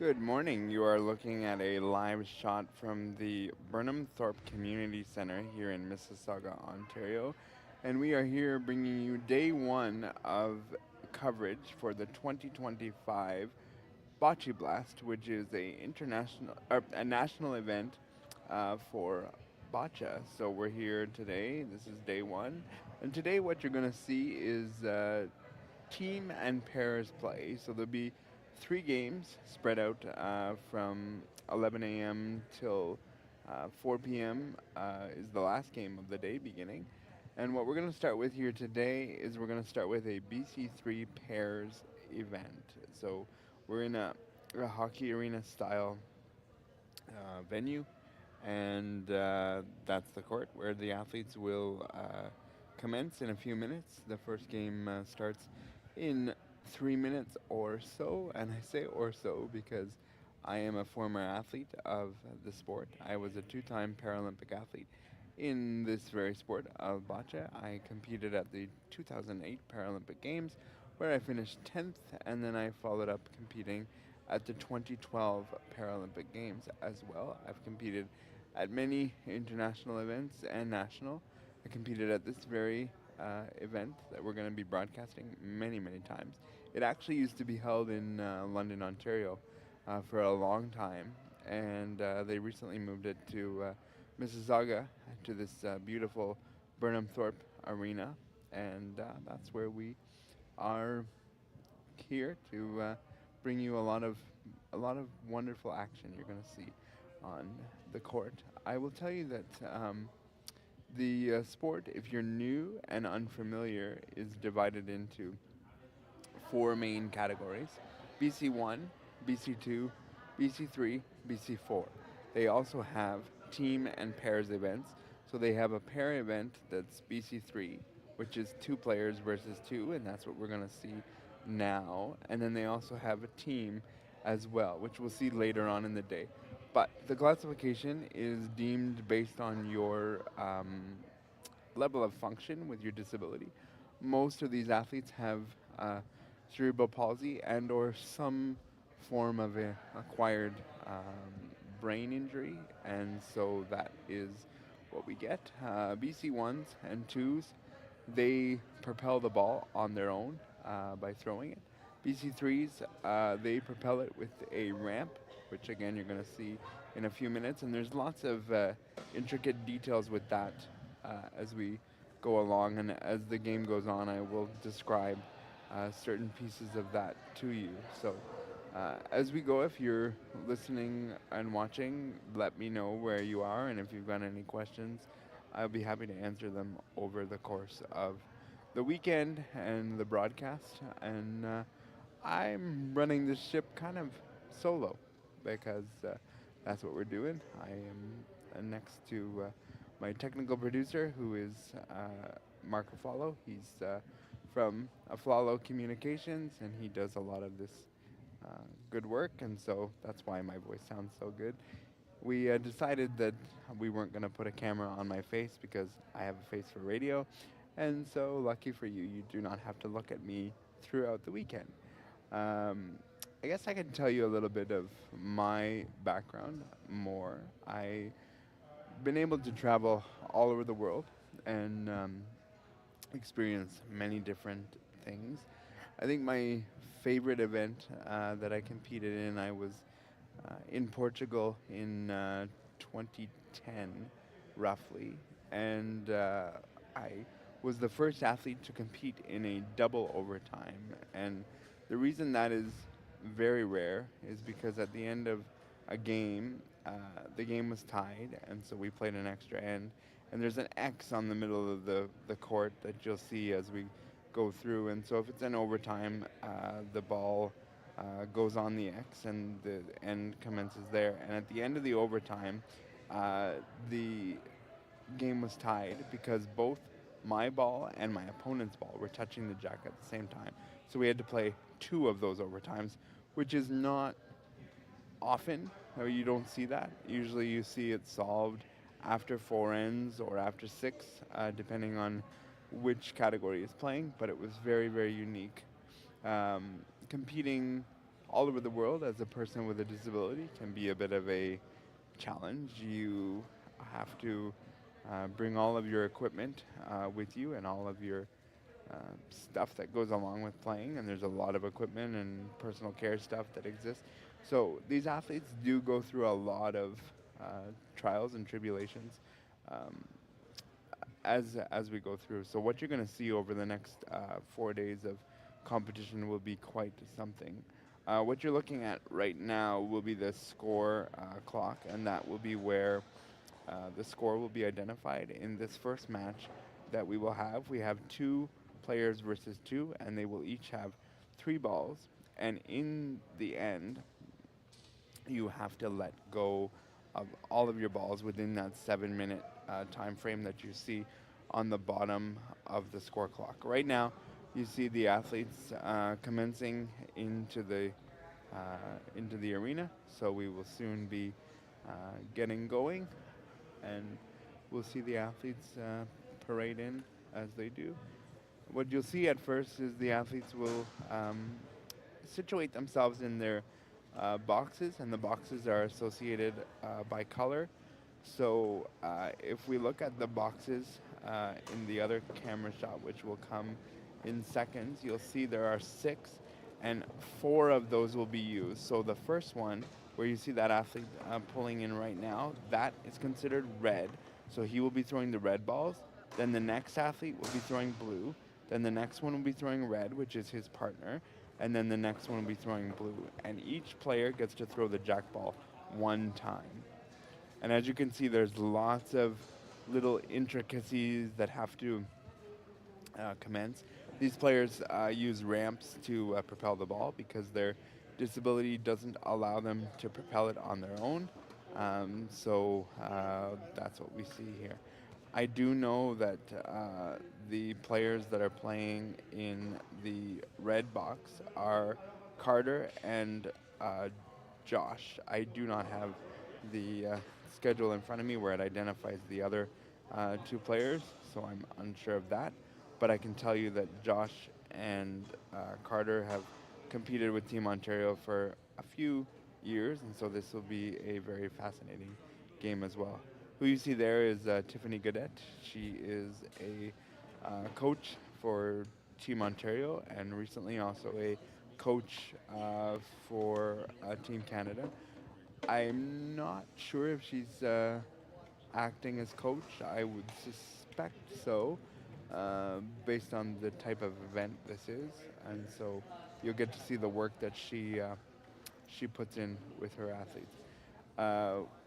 Good morning. You are looking at a live shot from the Burnhamthorpe Community Centre here in Mississauga, Ontario. And we are here bringing you day one of coverage for the 2025 Boccia Blast, which is a national event for boccia. So we're here today. This is day one. And today what you're going to see is team and pairs play. So there'll be three games spread out from 11 a.m. till 4 p.m. Is the last game of the day beginning. And what we're going to start with here today is we're going to start with a BC3 pairs event. So we're in a hockey arena style venue, and that's the court where the athletes will commence in a few minutes. The first game starts in 3 minutes or so, and I say or so because I am a former athlete of the sport. I was a two-time Paralympic athlete in this very sport of boccia. I competed at the 2008 Paralympic Games, where I finished 10th, and then I followed up competing at the 2012 Paralympic Games as well. I've competed at many international events and national. I competed at this very event that we're going to be broadcasting many, many times. It actually used to be held in London, Ontario for a long time, and they recently moved it to Mississauga, to this beautiful Burnhamthorpe Arena, and that's where we are here to bring you a lot of wonderful action you're going to see on the court. I will tell you that the sport, if you're new and unfamiliar, is divided into four main categories: BC1, BC2, BC3, BC4. They also have team and pairs events. So they have a pair event that's BC3, which is two players versus two, and that's what we're going to see now. And then they also have a team as well, which we'll see later on in the day. But the classification is deemed based on your level of function with your disability. Most of these athletes have cerebral palsy and or some form of a acquired brain injury, and so that is what we get. BC ones and twos, they propel the ball on their own by throwing it. BC threes, they propel it with a ramp, which again you're going to see in a few minutes, and there's lots of intricate details with that as we go along, and as the game goes on, I will describe certain pieces of that to you. So as we go, if you're listening and watching, let me know where you are, and if you've got any questions, I'll be happy to answer them over the course of the weekend and the broadcast. And I'm running this ship kind of solo because that's what we're doing. I am next to my technical producer, who is Mark Aflalo. He's from Aflalo Communications, and he does a lot of this good work, and so that's why my voice sounds so good. We decided that we weren't going to put a camera on my face because I have a face for radio, and so lucky for you, you do not have to look at me throughout the weekend. Um, I guess I can tell you a little bit of my background more. I've been able to travel all over the world and experience many different things. I think my favorite event that I competed in, I was in Portugal in 2010, roughly, and I was the first athlete to compete in a double overtime. And the reason that is very rare is because at the end of a game, the game was tied, and so we played an extra end. And there's an X on the middle of the court that you'll see as we go through. And so if it's an overtime, the ball goes on the X and the end commences there. And at the end of the overtime, the game was tied because both my ball and my opponent's ball were touching the jack at the same time. So we had to play two of those overtimes, which is not often, or you don't see that. Usually you see it solved after four ends or after six, depending on which category is playing, but it was very, very unique. Competing all over the world as a person with a disability can be a bit of a challenge. You have to bring all of your equipment with you and all of your stuff that goes along with playing, and there's a lot of equipment and personal care stuff that exists. So these athletes do go through a lot of trials and tribulations um, as we go through. So what you're going to see over the next 4 days of competition will be quite something. What you're looking at right now will be the score clock, and that will be where the score will be identified in this first match that we will have. We have two players versus two, and they will each have three balls. And in the end, you have to let go of all of your balls within that 7 minute time frame that you see on the bottom of the score clock. Right now, you see the athletes commencing into the arena, so we will soon be getting going, and we'll see the athletes parade in as they do. What you'll see at first is the athletes will situate themselves in their boxes, and the boxes are associated by color. So if we look at the boxes in the other camera shot, which will come in seconds, you'll see there are six, and four of those will be used. So the first one, where you see that athlete pulling in right now, that is considered red. So he will be throwing the red balls. Then the next athlete will be throwing blue. Then the next one will be throwing red, which is his partner. And then the next one will be throwing blue. And each player gets to throw the jack ball one time. And as you can see, there's lots of little intricacies that have to commence. These players use ramps to propel the ball because their disability doesn't allow them to propel it on their own. So that's what we see here. I do know that the players that are playing in the red box are Carter and Josh. I do not have the schedule in front of me where it identifies the other two players, so I'm unsure of that. But I can tell you that Josh and Carter have competed with Team Ontario for a few years, and so this will be a very fascinating game as well. Who you see there is Tiffany Godet. She is a coach for Team Ontario and recently also a coach for Team Canada. I'm not sure if she's acting as coach. I would suspect so, based on the type of event this is, and so you'll get to see the work that she puts in with her athletes.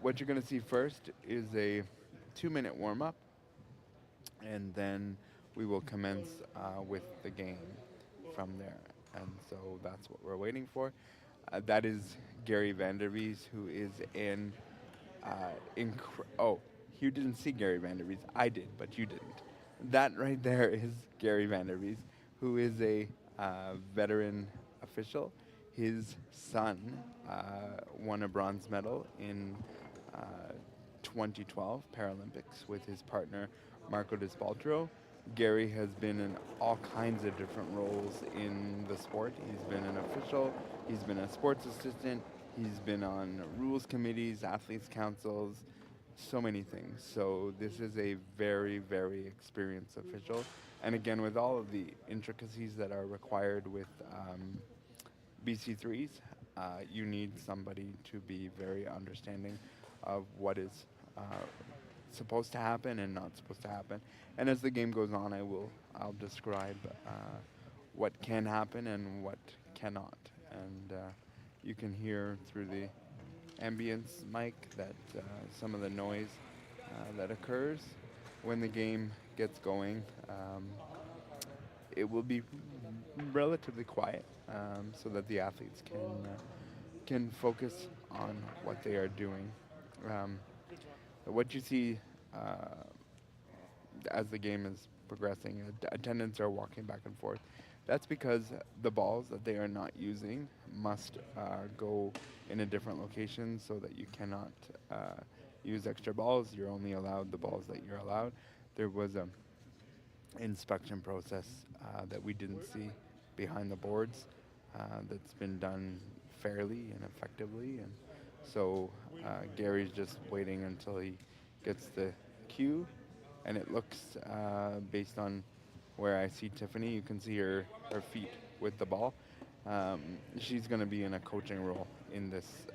What you're going to see first is a 2 minute warm up, and then we will commence with the game from there. And so that's what we're waiting for. That is Gary Vandervees, who is in. Oh, you didn't see Gary Vandervees. I did, but you didn't. That right there is Gary Vandervees, who is a veteran official. His son won a bronze medal in 2012 Paralympics with his partner Marco Dispaltro. Gary has been in all kinds of different roles in the sport. He's been an official, he's been a sports assistant, he's been on rules committees, athletes councils, so many things. So this is a very, very experienced official. And again, with all of the intricacies that are required with BC3s, you need somebody to be very understanding of what is supposed to happen and not supposed to happen. And as the game goes on, I'll describe what can happen and what cannot. And you can hear through the ambience mic that some of the noise that occurs when the game gets going. It will be relatively quiet so that the athletes can focus on what they are doing. What you see as the game is progressing, attendants are walking back and forth. That's because the balls that they are not using must go in a different location so that you cannot use extra balls. You're only allowed the balls that you're allowed. There was a inspection process that we didn't see behind the boards that's been done fairly and effectively. And so Gary's just waiting until he gets the cue, and it looks, based on where I see Tiffany, you can see her feet with the ball. She's going to be in a coaching role in this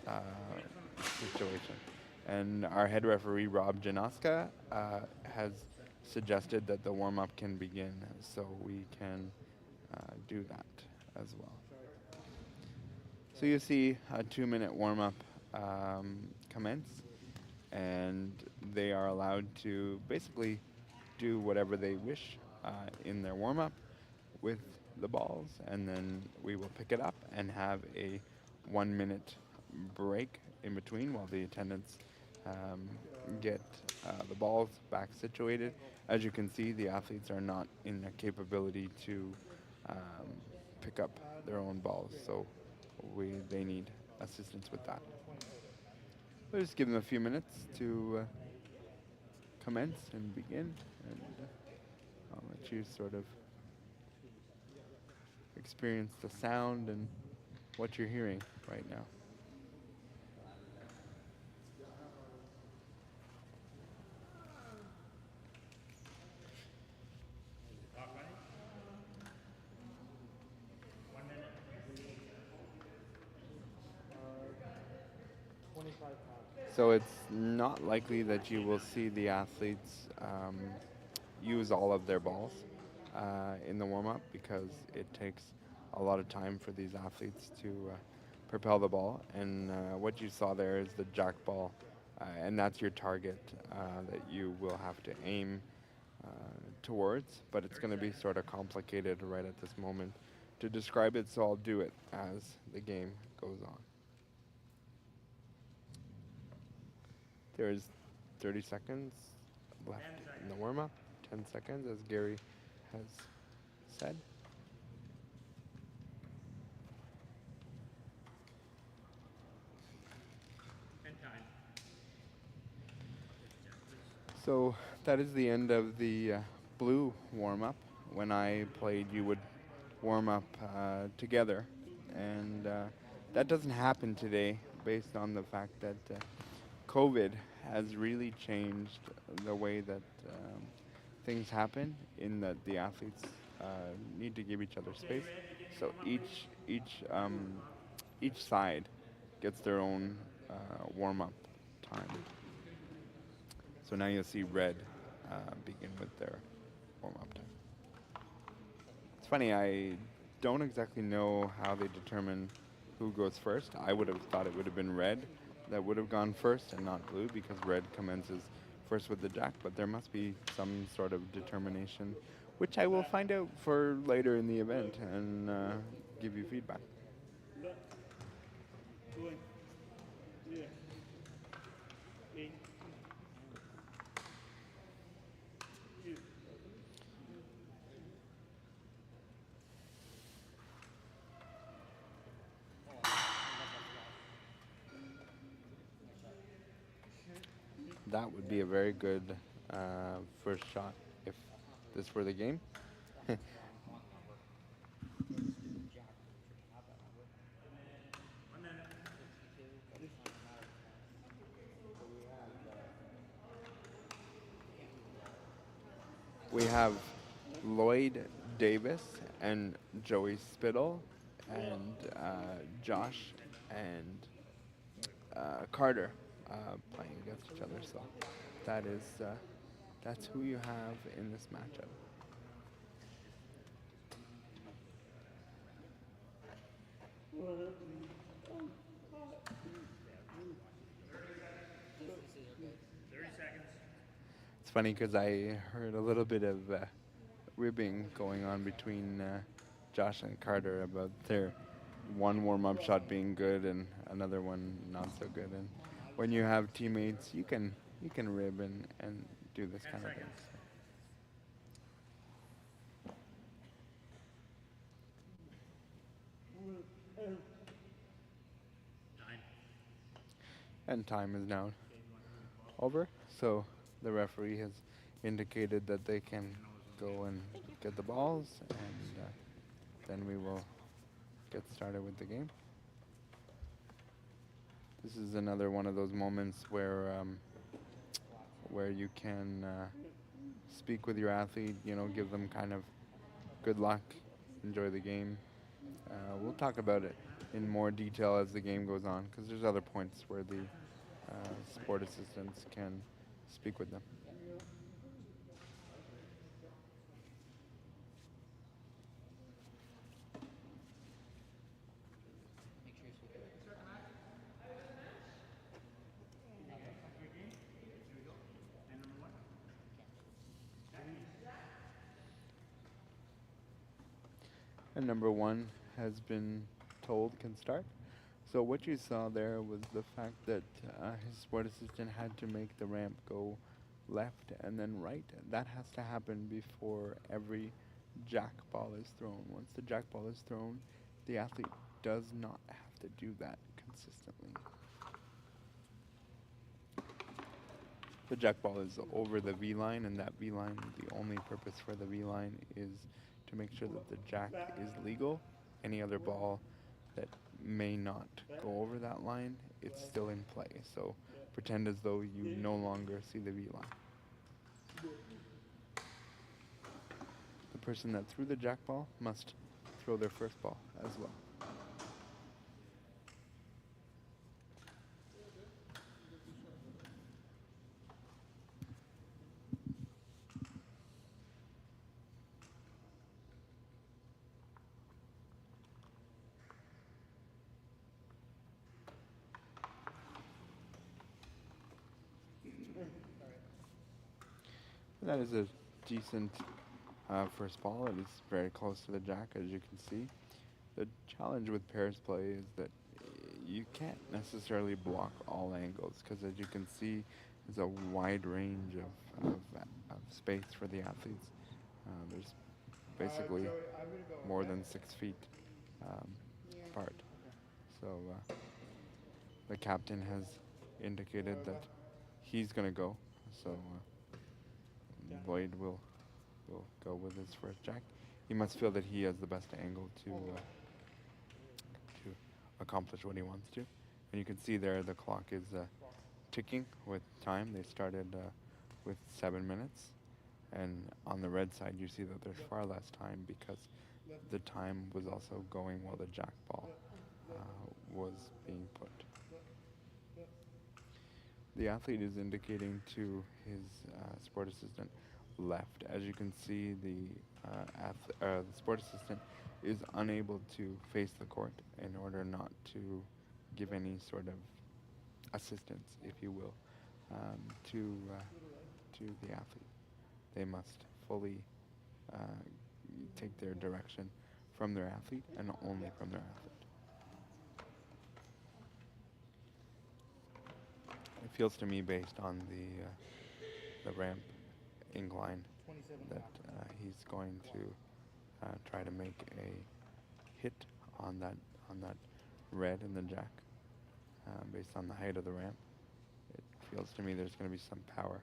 situation. And our head referee, Rob Janoska, has suggested that the warm-up can begin, so we can do that as well. So you see a 2-minute warm-up commence, and they are allowed to basically do whatever they wish in their warm-up with the balls, and then we will pick it up and have a 1-minute break in between while the attendants get the balls back situated. As you can see, the athletes are not in their capability to pick up their own balls, so they need assistance with that. We'll just give them a few minutes to commence and begin, and I'll let you sort of experience the sound and what you're hearing right now. So it's not likely that you will see the athletes use all of their balls in the warm-up, because it takes a lot of time for these athletes to propel the ball. And what you saw there is the jack ball, and that's your target that you will have to aim towards, but it's going to be sort of complicated right at this moment to describe it, so I'll do it as the game goes on. There's 30 seconds left in the warm-up, 10 seconds as Gary has said. So that is the end of the blue warm-up. When I played, you would warm up together, and that doesn't happen today based on the fact that COVID has really changed the way that things happen, in that the athletes need to give each other space. So each side gets their own warm-up time. So now you'll see red begin with their warm-up time. It's funny, I don't exactly know how they determine who goes first. I would have thought it would have been red that would have gone first and not blue, because red commences first with the jack, but there must be some sort of determination, which I will find out for later in the event and give you feedback. That would be a very good first shot if this were the game. We have Lloyd Davis and Joey Spittle and Josh and Carter playing against each other. So that's who you have in this matchup. It's funny because I heard a little bit of ribbing going on between Josh and Carter about their one warm-up shot being good and another one not so good. And when you have teammates, you can rib and do this kind of thing. And time is now over, so the referee has indicated that they can go and get the balls, and then we will get started with the game. This is another one of those moments where you can speak with your athlete, give them kind of good luck, enjoy the game. We'll talk about it in more detail as the game goes on, because there's other points where the sport assistants can speak with them. And number one has been told can start. So what you saw there was the fact that his sport assistant had to make the ramp go left and then right. That has to happen before every jack ball is thrown. Once the jack ball is thrown, the athlete does not have to do that consistently. The jack ball is over the V line, and that V line, the only purpose for the V line is to make sure that the jack is legal. Any other ball that may not go over that line, it's still in play. So pretend as though you no longer see the V line. The person that threw the jack ball must throw their first ball as well. That is a decent first ball. It is very close to the jack, as you can see. The challenge with pairs play is that you can't necessarily block all angles, because as you can see, there's a wide range of space for the athletes. There's basically more than 6 feet apart. So the captain has indicated that he's going to go. So Lloyd will go with his first jack. He must feel that he has the best angle to accomplish what he wants to. And you can see there the clock is ticking with time. They started with 7 minutes. And on the red side, you see that there's far less time because the time was also going while the jack ball was being put. The athlete is indicating to his sport assistant left. As you can see, the sport assistant is unable to face the court in order not to give any sort of assistance, if you will, to the athlete. They must fully take their direction from their athlete and only from their athlete. It feels to me, based on the ramp incline, that he's going to try to make a hit on that red in the jack, based on the height of the ramp. It feels to me there's going to be some power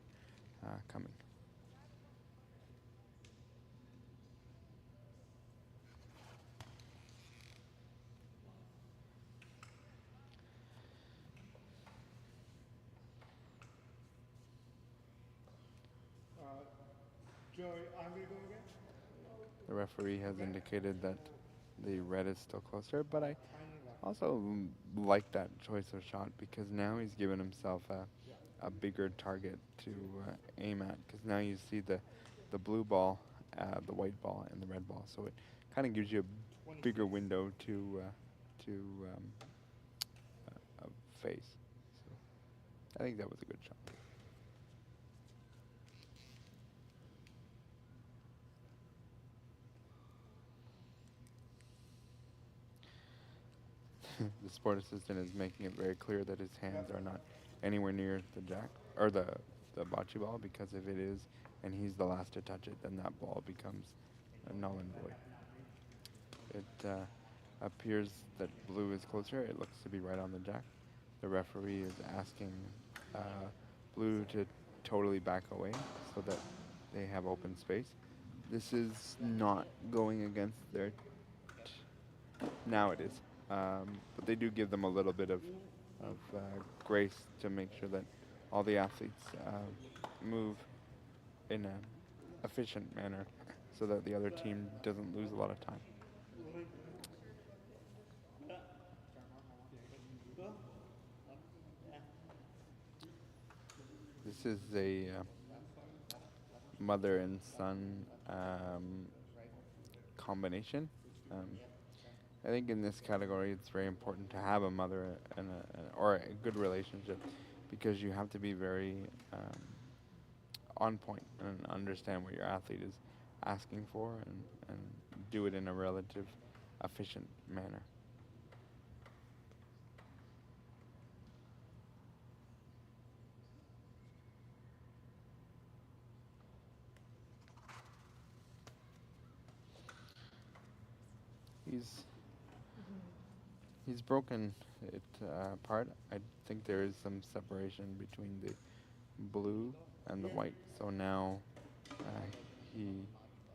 coming. Joey, I'm going to go again. The referee has indicated that the red is still closer, but I also like that choice of shot, because now he's given himself a bigger target to aim at, because now you see the blue ball, the white ball, and the red ball, so it kind of gives you a bigger window to face. So I think that was a good shot. The sport assistant is making it very clear that his hands are not anywhere near the jack or the bocce ball, because if it is and he's the last to touch it, then that ball becomes null and void. It appears that blue is closer. It looks to be right on the jack. The referee is asking blue to totally back away so that they have open space. This is not going against their... now it is. But they do give them a little bit of of grace to make sure that all the athletes move in an efficient manner so that the other team doesn't lose a lot of time. This is a mother and son combination. Um, I think in this category, it's very important to have a mother and or a good relationship, because you have to be very on point and understand what your athlete is asking for, and do it in a relative efficient manner. He's he's broken it apart. I think there is some separation between the blue and the white. So now he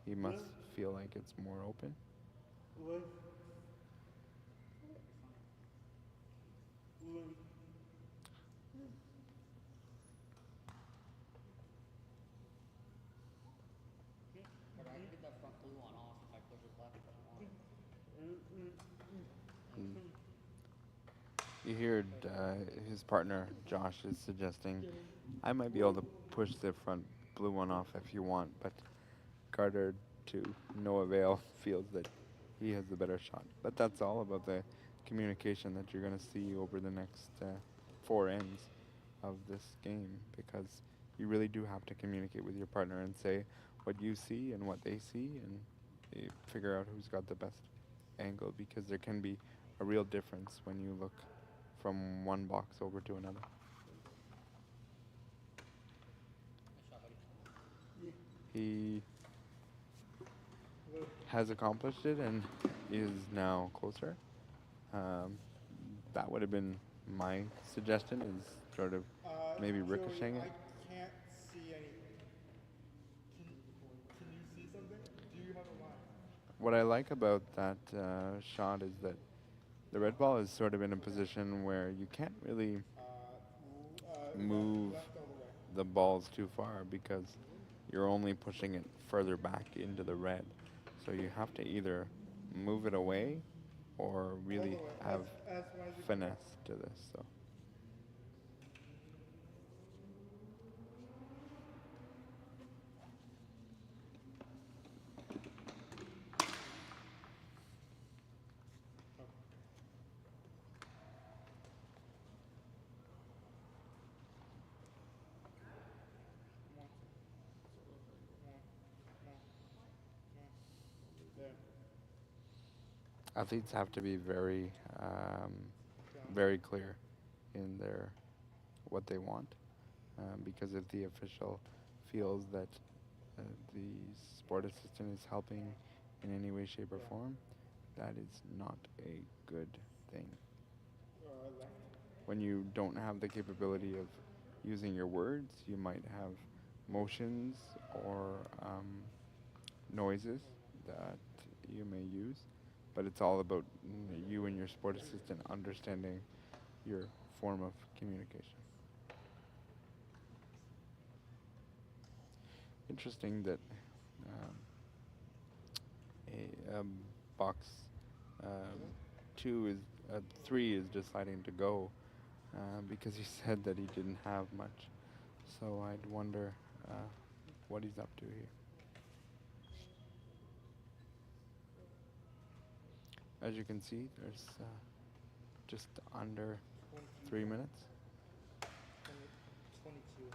he must feel like it's more open. Mm. You heard his partner Josh is suggesting, I might be able to push the front blue one off if you want, but Carter, to no avail, feels that he has the better shot. But that's all about the communication that you're going to see over the next four ends of this game, because you really do have to communicate with your partner and say what you see and what they see, and figure out who's got the best angle, because there can be a real difference when you look from one box over to another. He has accomplished it and is now closer. Um, that would have been my suggestion, is sort of maybe ricocheting I it. can't see anything. Can you see something? Do you have a line? What I like about that shot is that the red ball is sort of in a position where you can't really move Left all the way. the balls too far, because you're only pushing it further back into the red. So you have to either move it away or really All the way. have As far as you can go. finesse to this. So There. athletes have to be very clear in their what they want, because if the official feels that the sport assistant is helping in any way, shape, or form, that is not a good thing. Left. When you don't have the capability of using your words, you might have motions or noises that you may use, but it's all about you and your sport assistant understanding your form of communication. Interesting that um, a box um, two is 3 is deciding to go because he said that he didn't have much. So I'd wonder what he's up to here. As you can see, there's just under 3 minutes. 22.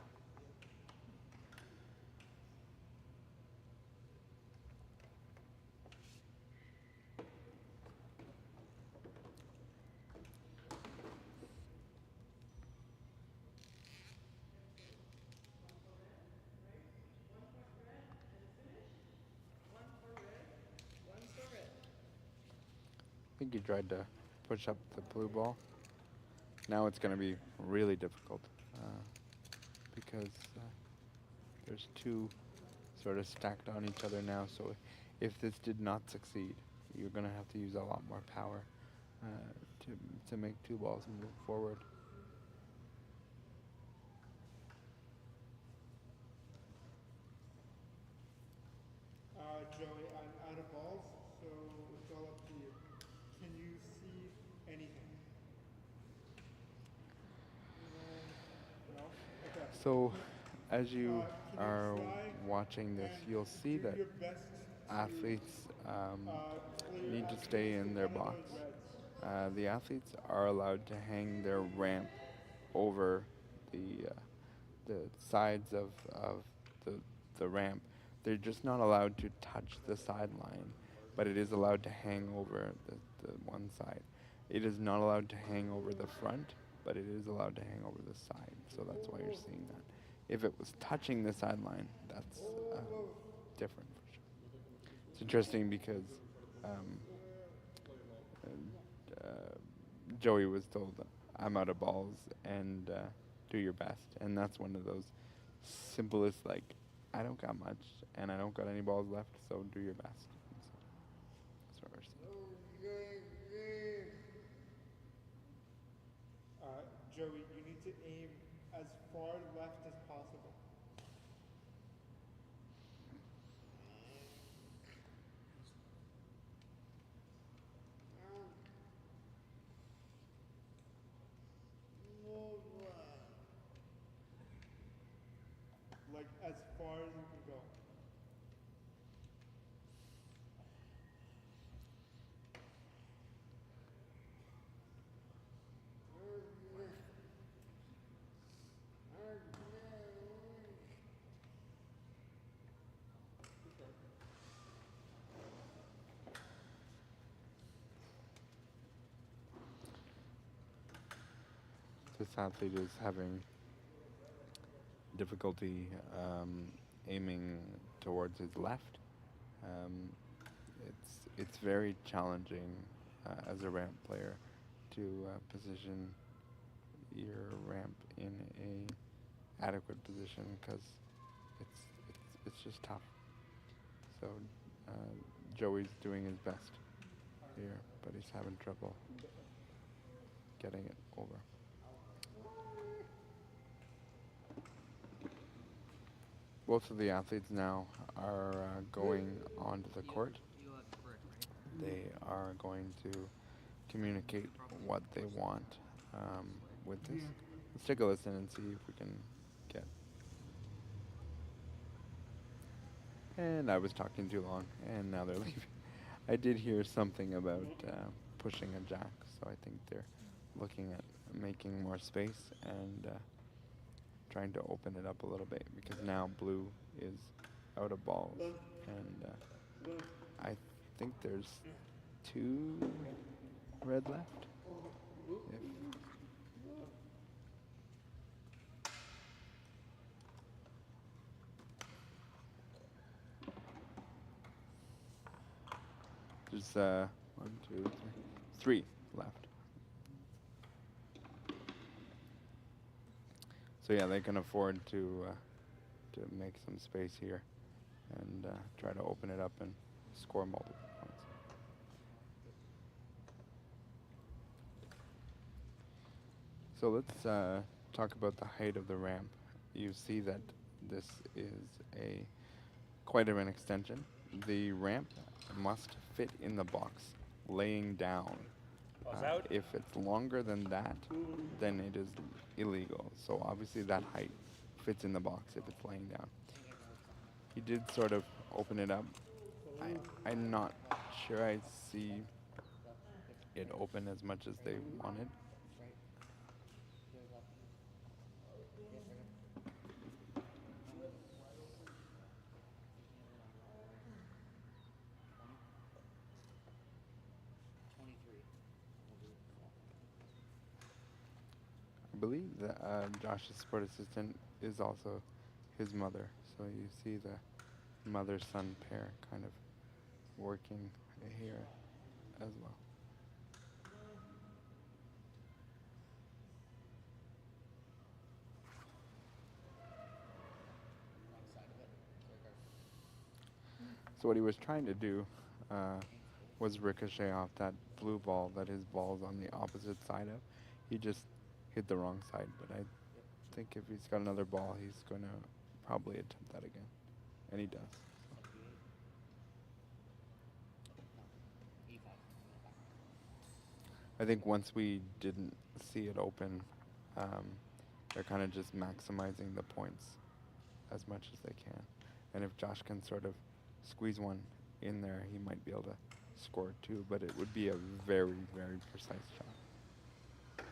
I think he tried to push up the blue ball. Now it's going to be really difficult because there's two sort of stacked on each other now. So if this did not succeed, you're going to have to use a lot more power to make two balls move forward. Joey, I'm out of balls, so it's all up to you. Can you see anything? No? Okay. So, as you Can you are try watching this, and you'll see do that your best to athletes clear need to at stay least in their one of box. those reds? The athletes are allowed to hang their ramp over the sides of the, the ramp. They're just not allowed to touch the sideline, but it is allowed to hang over the one side. It is not allowed to hang over the front, but it is allowed to hang over the side. So that's why you're seeing that. If it was touching the sideline, that's different for sure. It's interesting because um, Joey was told, "I'm out of balls and do your best," and that's one of those simplest like, "I don't got much and I don't got any balls left, so do your best." So that's what we're seeing. Joey, you need to aim as far left as possible. Like as far as you can go. This athlete is having difficulty aiming towards his left. Um, it's very challenging as a ramp player to position your ramp in a adequate position because it's just tough. So uh, Joey's doing his best here, but he's having trouble getting it over. Both of the athletes now are going onto the court. They are going to communicate what they want with this. Let's take a listen and see if we can get. And I was talking too long, and now they're leaving. I did hear something about pushing a jack, so I think they're looking at making more space and trying to open it up a little bit because now blue is out of balls, and I think there's 2 red left. If there's 1, 2, 3 left. So yeah, they can afford to make some space here and try to open it up and score multiple points. So let's talk about the height of the ramp. You see that this is a quite of an extension. The ramp must fit in the box laying down. If it's longer than that, then it is illegal. So obviously that height fits in the box if it's laying down. He did sort of open it up. I'm not sure I see it open as much as they wanted. I believe that Josh's sport assistant is also his mother. So you see the mother-son pair kind of working here as well. So what he was trying to do was ricochet off that blue ball that his ball's on the opposite side of. He just hit the wrong side, but I think if he's got another ball, he's going to probably attempt that again. And he does. So. I think once we didn't see it open, um, they're kind of just maximizing the points as much as they can. And if Josh can sort of squeeze one in there, he might be able to score two, but it would be a very, very precise shot,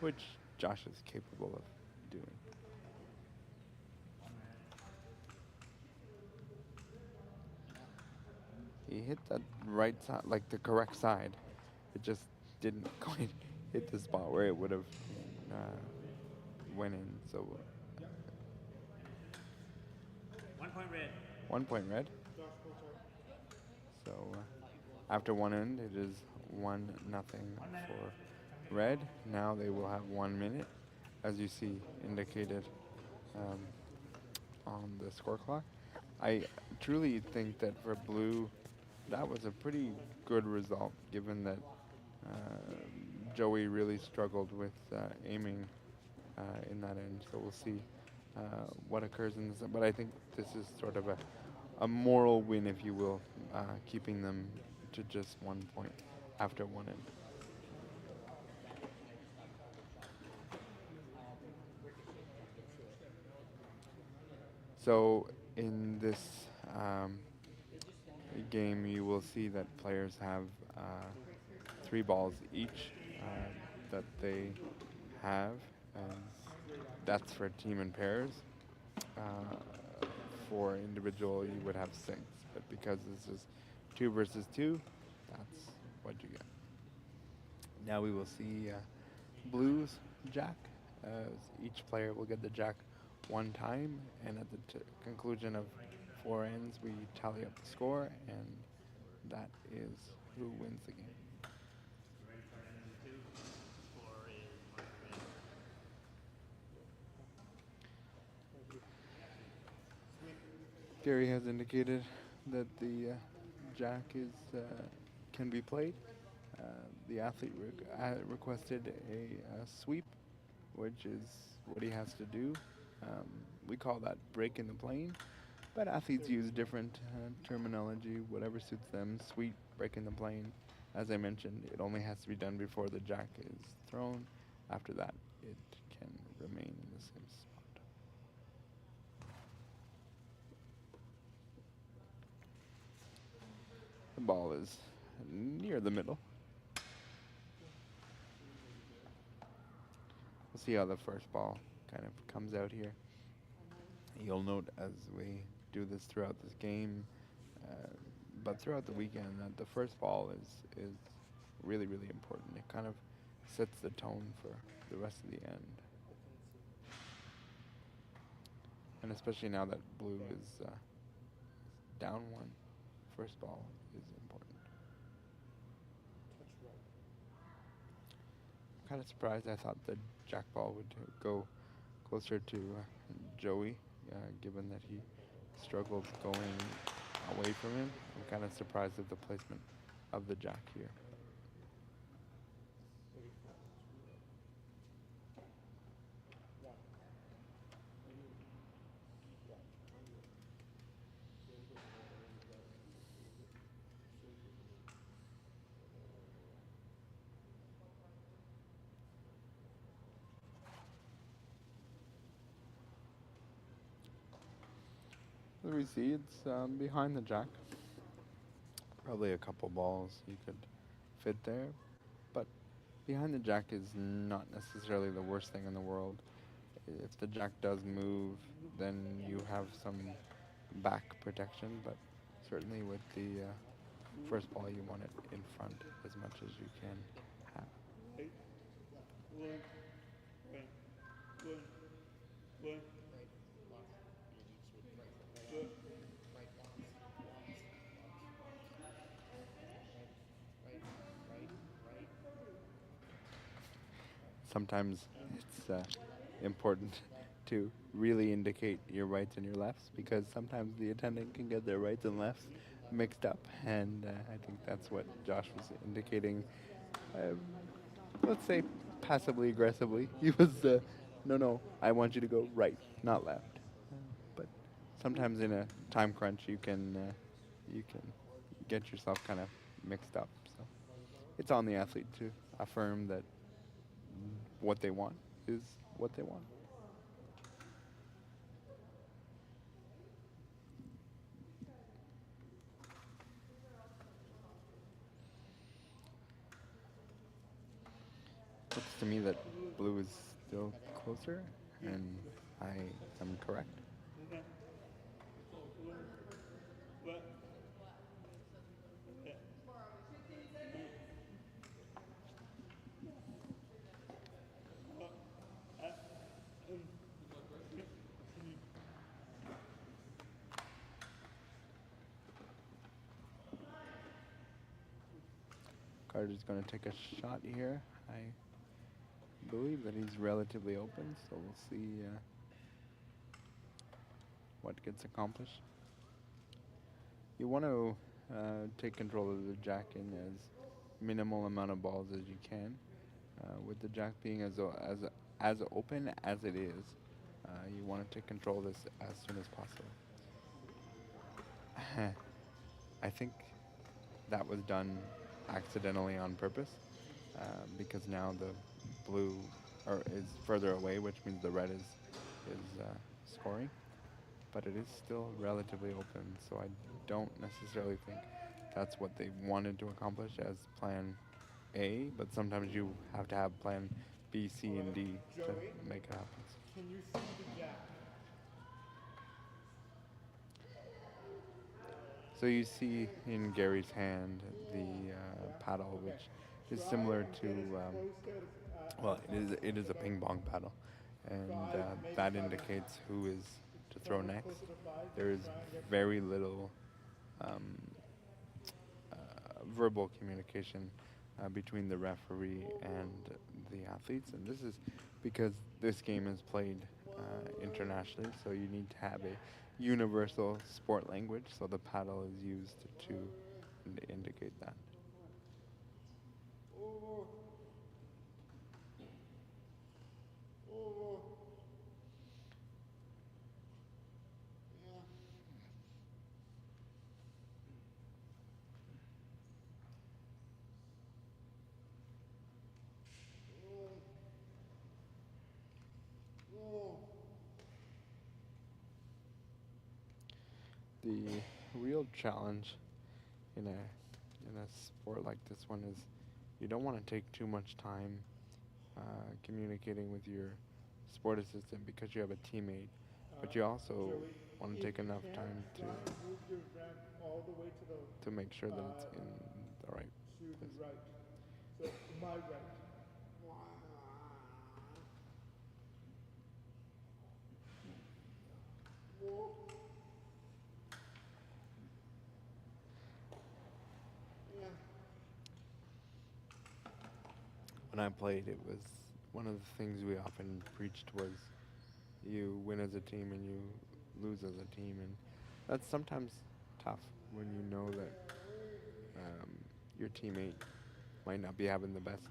which Josh is capable of doing. He hit that right side, like the correct side. It just didn't quite hit the spot where it would have went in. So 1 point red. 1 point red. So after one end, it is 1-0 for red. Now they will have 1 minute, as you see indicated on the score clock. I truly think that for blue, that was a pretty good result, given that Joey really struggled with aiming in that end. So we'll see what occurs in this. But I think this is sort of a moral win, if you will, keeping them to just 1 point after one end. So in this game, you will see that players have 3 balls each that they have. That's for team and pairs. For individual, you would have 6, but because this is 2 versus 2, that's what you get. Now we will see blues jack. Each player will get the jack 1 time, and at the conclusion of 4 ends, we tally up the score, and that is who wins the game. Gary has indicated that the jack is can be played. The athlete requested a sweep, which is what he has to do. We call that breaking the plane, but athletes use different terminology, whatever suits them. Sweep, breaking the plane. As I mentioned, it only has to be done before the jack is thrown. After that, it can remain in the same spot. The ball is near the middle. We'll see how the first ball kind of comes out here. You'll note as we do this throughout this game, but throughout the weekend, that the first ball is really, really important. It kind of sets the tone for the rest of the end. And especially now that blue is down 1, first ball is important. I'm kind of surprised. I thought the jack ball would go closer to Joey, given that he struggled going away from him. I'm kind of surprised at the placement of the jack here. As we see, it's behind the jack. Probably a couple balls you could fit there, but behind the jack is not necessarily the worst thing in the world. If the jack does move, then you have some back protection, but certainly with the first ball, you want it in front as much as you can have. Sometimes it's important to really indicate your rights and your lefts, because sometimes the attendant can get their rights and lefts mixed up, and I think that's what Josh was indicating. Let's say passively aggressively. He was, no, I want you to go right, not left. But sometimes in a time crunch, you can get yourself kind of mixed up. So it's on the athlete to affirm that what they want is what they want. Looks to me that blue is still closer, and I am correct. Okay. What? Yeah. Carter's going to take a shot here. I believe that he's relatively open, so we'll see what gets accomplished. You want to take control of the jack in as minimal amount of balls as you can. With the jack being as open as it is, you want to take control of this as soon as possible. I think that was done accidentally on purpose, because now the blue is further away, which means the red is scoring. But it is still relatively open, so I don't necessarily think that's what they wanted to accomplish as plan A, but sometimes you have to have plan B, C, and D to make it happen. Can you see the jack? So you see in Gary's hand the paddle, which is similar to, well, it is a ping pong paddle, and that indicates who is to throw next. There is very little verbal communication between the referee and the athletes, and this is because this game is played internationally, so you need to have a universal sport language, so the paddle is used to indicate that. The real challenge in a sport like this one is you don't want to take too much time communicating with your sport assistant because you have a teammate, but you also want to take enough time Move your ramp all the way to make sure that it's in the right to the place. right. So my right. When I played, it was one of the things we often preached was you win as a team and you lose as a team, and that's sometimes tough when you know that your teammate might not be having the best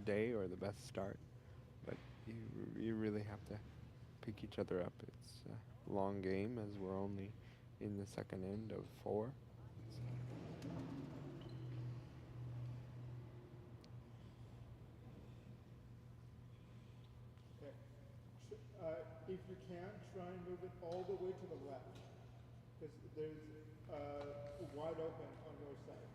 day or the best start, but you really have to pick each other up. It's a long game as we're only in the second end of 4. Okay. If you can, try and move it all the way to the left, because there's wide open on your side.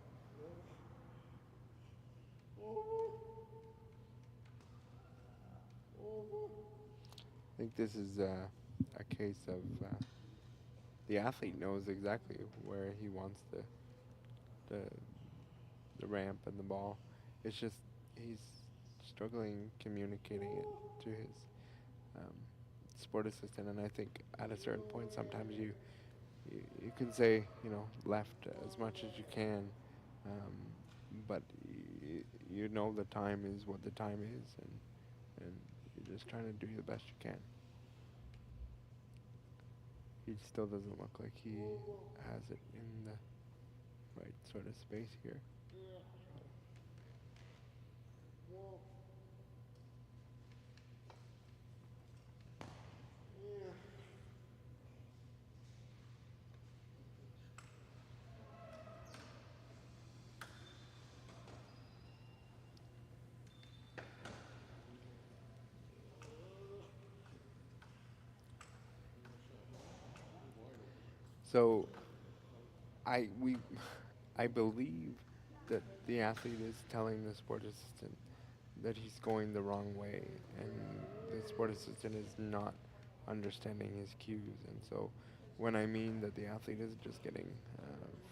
I think this is a case of the athlete knows exactly where he wants the ramp and the ball. It's just he's struggling communicating it to his sport assistant, and I think at a certain point sometimes you can say left as much as you can, but you know the time is what the time is, and you're just trying to do the best you can. He still doesn't look like he has it in the right sort of space here. So I we I believe that the athlete is telling the sport assistant that he's going the wrong way, and the sport assistant is not understanding his cues. And so, when I mean that the athlete is just getting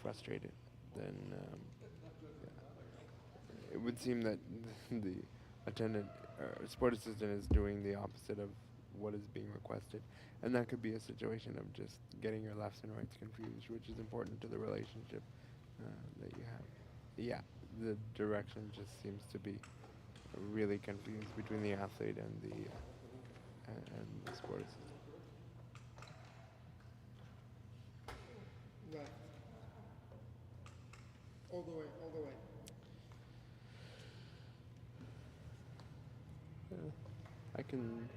frustrated, then it would seem that the attendant sport assistant is doing the opposite of what is being requested, and that could be a situation of just getting your lefts and rights confused, which is important to the relationship that you have. Yeah, the direction just seems to be really confused between the athlete and the sport assistant. Left. All the way, all the way. I can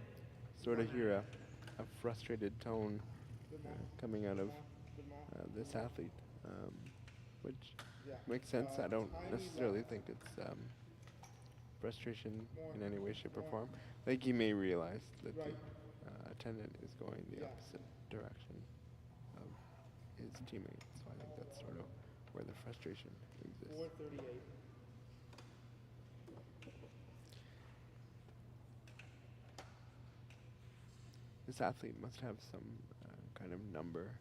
sort of hear a frustrated tone coming out of this athlete, which Yeah. makes sense. I don't Tiny necessarily left. think it's frustration in any way, shape, or form. I think he may realize that Right. the attendant is going the Yeah. opposite direction of his teammates. So I think that's sort of where the frustration exists. 438. This athlete must have some kind of number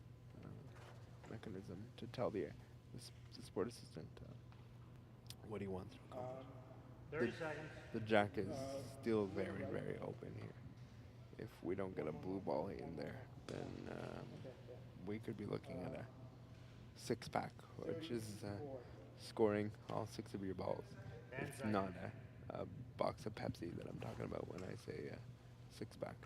mechanism to tell the sport assistant what he wants to accomplish. 30 seconds. The jack is still very, very open here. If we don't get a blue ball in there, then we could be looking at a six-pack, which is scoring all six of your balls. It's not a box of Pepsi that I'm talking about when I say six-pack.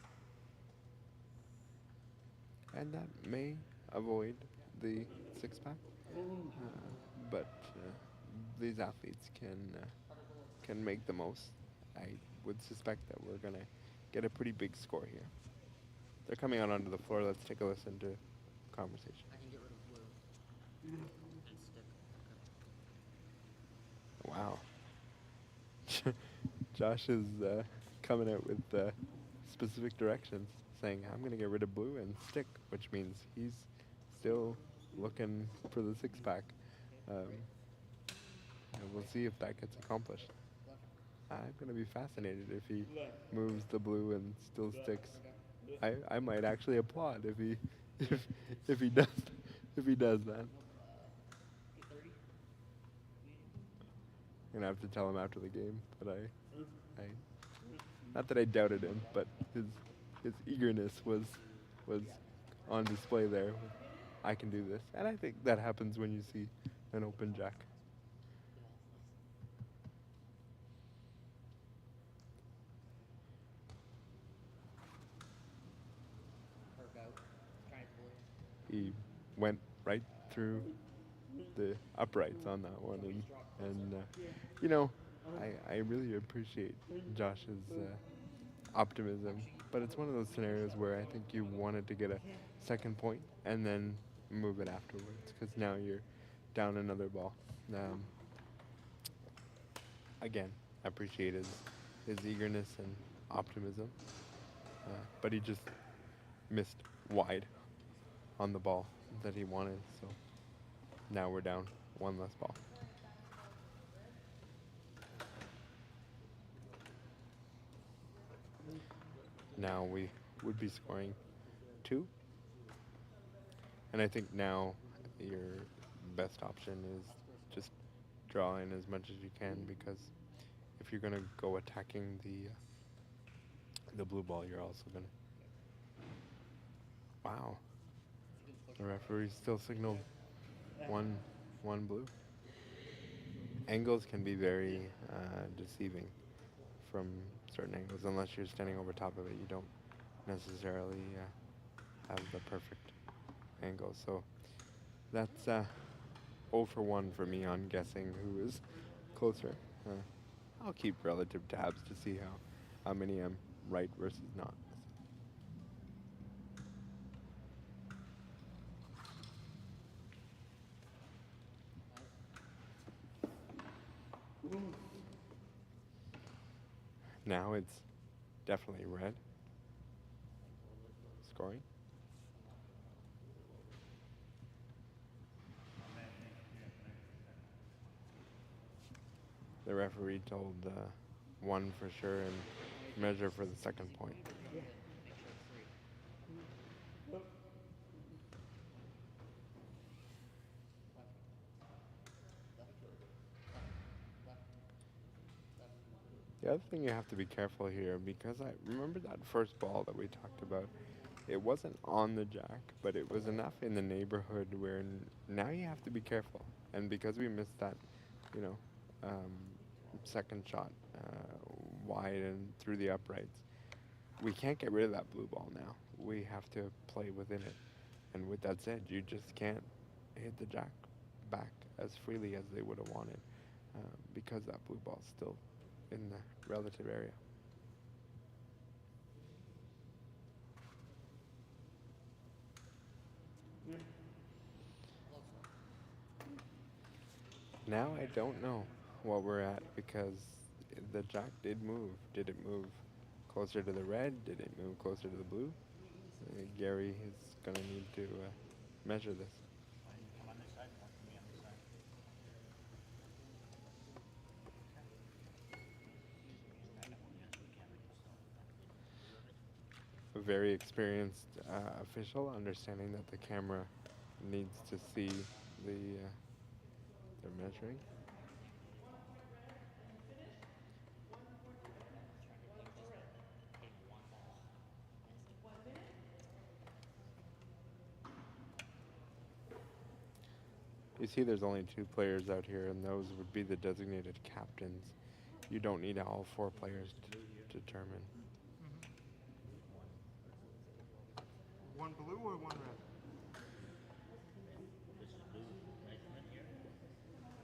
And that may avoid the six-pack, but these athletes can make the most. I would suspect that we're gonna get a pretty big score here. They're coming out onto the floor. Let's take a listen to conversation. I can get rid of blue and stick. Wow. Josh is coming out with specific directions, saying, I'm going to get rid of blue and stick, which means he's still looking for the six-pack. And we'll see if that gets accomplished. I'm going to be fascinated if he moves the blue and still sticks. I might actually applaud if he if he does that. I'm gonna have to tell him after the game that I not that I doubted him, but his eagerness was on display there. I can do this, and I think that happens when you see an open jack. Work out. Trying to avoid. He went right through the uprights on that one, and you know, I really appreciate Josh's optimism, but it's one of those scenarios where I think you wanted to get a second point and then move it afterwards, because now you're down another ball. Again, I appreciate his eagerness and optimism, but he just missed wide on the ball that he wanted, so now we're down one less ball. Now we would be scoring 2. And I think now your best option is just draw in as much as you can, because if you're going to go attacking the blue ball, you're also going to... Wow. The referee still signaled one blue. Angles can be very deceiving from certain angles. Unless you're standing over top of it, you don't necessarily have the perfect angle. So that's 0 for 1 for me on guessing who is closer. I'll keep relative tabs to see how many I'm right versus not. Now it's definitely red. Scoring. the referee told one for sure and measure for the second point. Make sure three. Yep. The other thing you have to be careful here, because I remember that first ball that we talked about, it wasn't on the jack, but it was enough in the neighborhood where now you have to be careful. And because we missed that, you know, second shot wide and through the uprights, we can't get rid of that blue ball now. We have to play within it. And with that said, you just can't hit the jack back as freely as they would have wanted because that blue ball's still in the relative area. Yeah. Now I don't know what we're at because the jack did move. Did it move closer to the red? Did it move closer to the blue? Gary is going to need to measure this. Come on this side, come to me on this side. A very experienced official, understanding that the camera needs to see they're measuring. You see there's only 2 players out here, and those would be the designated captains. You don't need all 4 players to determine. One blue or one red? This is blue measurement here. One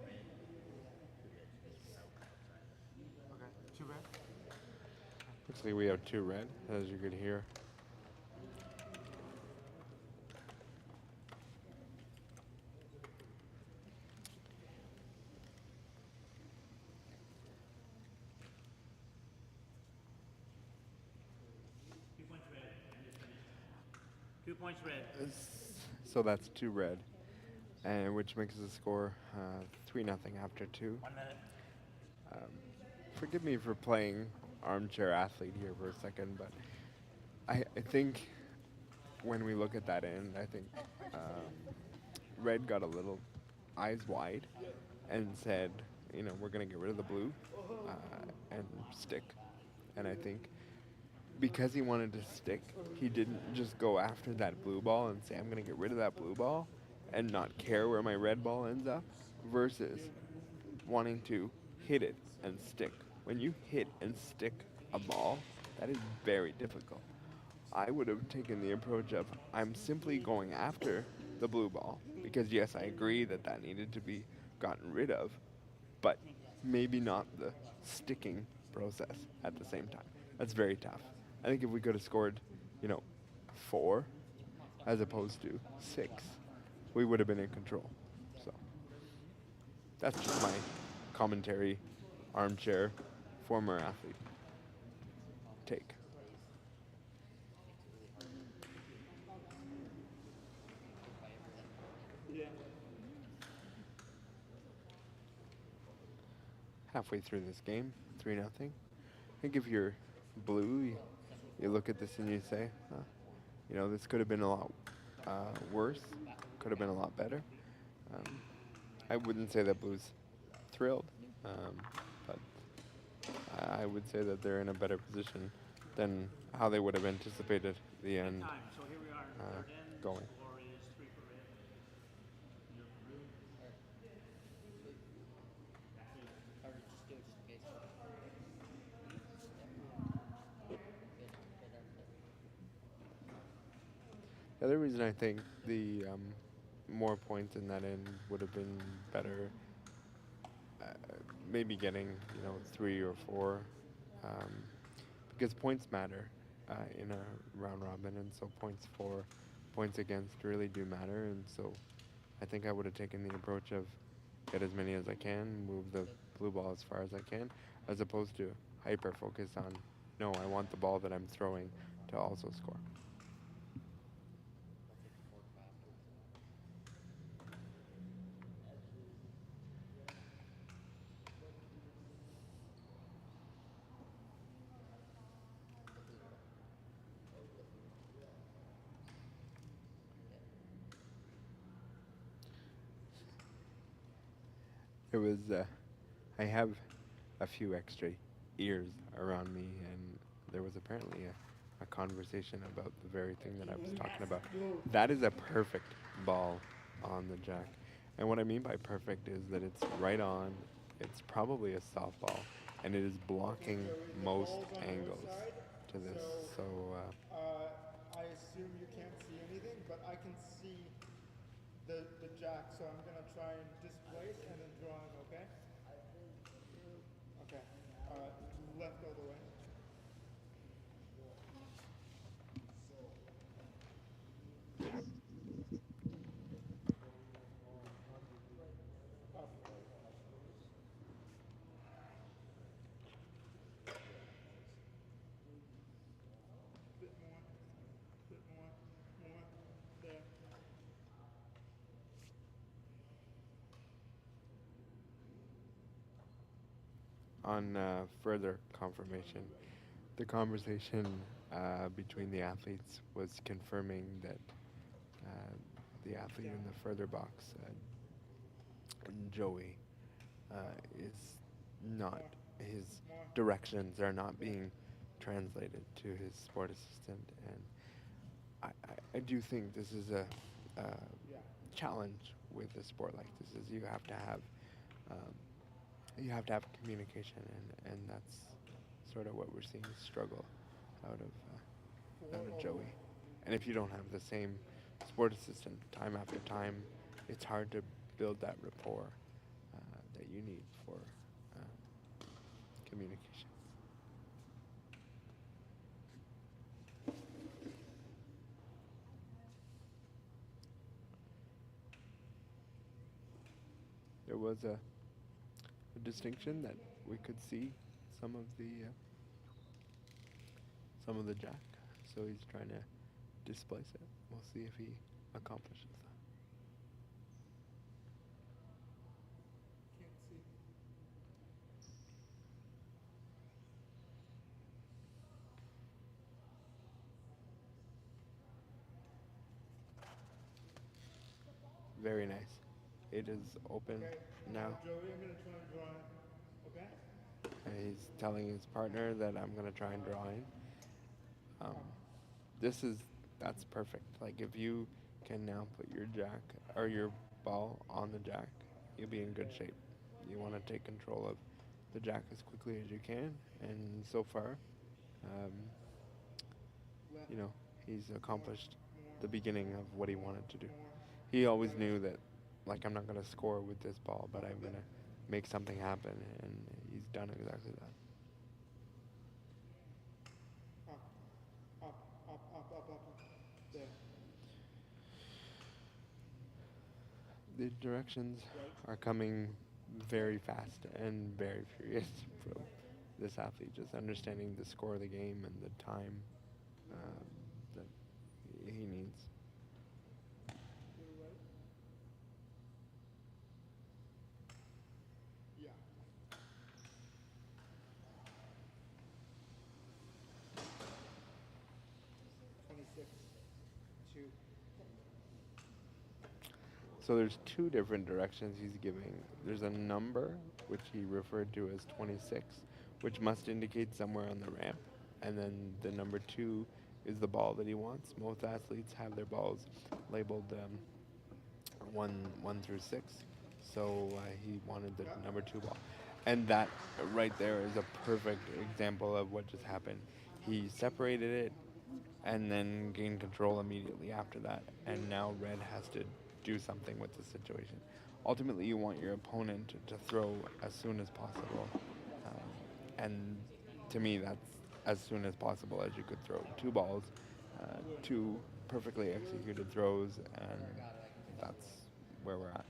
red, outside. Okay, two red. Looks like we have 2 red, as you could hear. Two points red. So that's 2 red, and which makes the score 3-0 after 2. 1 minute. Forgive me for playing armchair athlete here for a second, but I think when we look at that end, I think red got a little eyes wide and said, you know, we're going to get red of the blue and stick. And I think because he wanted to stick, he didn't just go after that blue ball and say, I'm going to get rid of that blue ball and not care where my red ball ends up, versus wanting to hit it and stick. When you hit and stick a ball, that is very difficult. I would have taken the approach of, I'm simply going after the blue ball, because yes, I agree that that needed to be gotten rid of, but maybe not the sticking process at the same time. That's very tough. I think if we could have scored, 4 as opposed to 6, we would have been in control. So that's just my commentary, armchair, former athlete take. Yeah. Halfway through this game, 3-0. I think if you're blue, you look at this and you say, this could have been a lot worse, could have been a lot better. I wouldn't say that blue's thrilled, but I would say that they're in a better position than how they would have anticipated the end Time. So here we are. Third end. going. Score is 3 for red. You're blue. Or just do it just in case. The other reason I think the more points in that end would have been better, maybe getting 3 or 4, because points matter in a round robin, and so points for, points against really do matter, and so I think I would have taken the approach of get as many as I can, move the blue ball as far as I can, as opposed to hyper focus on, no, I want the ball that I'm throwing to also score. It was. I have a few extra ears around me, and there was apparently a conversation about the very thing that I was talking about. That is a perfect ball on the jack. And what I mean by perfect is that it's right on, it's probably a softball, and it is blocking most angles to this. So, I assume you can't see anything, but I can see the jack, so I'm gonna try and displace and then draw in, okay? Okay. Left all the way. Up. Bit more. Bit more. More. There. on further confirmation, the conversation between the athletes was confirming that the athlete in the further box, Joey, is not, his directions are not being translated to his sport assistant. And I do think this is a challenge with a sport like this, is um, you have to have communication, and that's sort of what we're seeing struggle out of Joey. And if you don't have the same sport assistant time after time, it's hard to build that rapport that you need for communication. There was a distinction that we could see some of the jack, so he's trying to displace it. We'll see if he accomplishes that. Can't see. Very nice. It is open Okay. now, Joey, I'm gonna try and draw in. Okay? and he's telling his partner that I'm gonna try and draw in. Um, that's perfect. Like, if you can now put your jack or your ball on the jack, you'll be in good shape. You want to take control of the jack as quickly as you can, and so far, um, Left. he's accomplished the beginning of what he wanted to do. He always knew that, like, I'm not going to score with this ball, but I'm going to make something happen, and he's done exactly that. Up. Up. Up. Up. Up. Up. There. The directions are coming very fast and very furious from this athlete, just understanding the score of the game and the time that he needs. Yeah. Two. So there's two different directions he's giving. There's a number, which he referred to as 26, which must indicate somewhere on the ramp. And then the number 2 is the ball that he wants. Most athletes have their balls labeled 1 through 6. So he wanted the number 2 ball. And that right there is a perfect example of what just happened. He separated it and then gained control immediately after that. And now red has to do something with the situation. Ultimately, you want your opponent to throw as soon as possible. And to me, that's as soon as possible as you could throw 2 balls, 2 perfectly executed throws, and that's where we're at.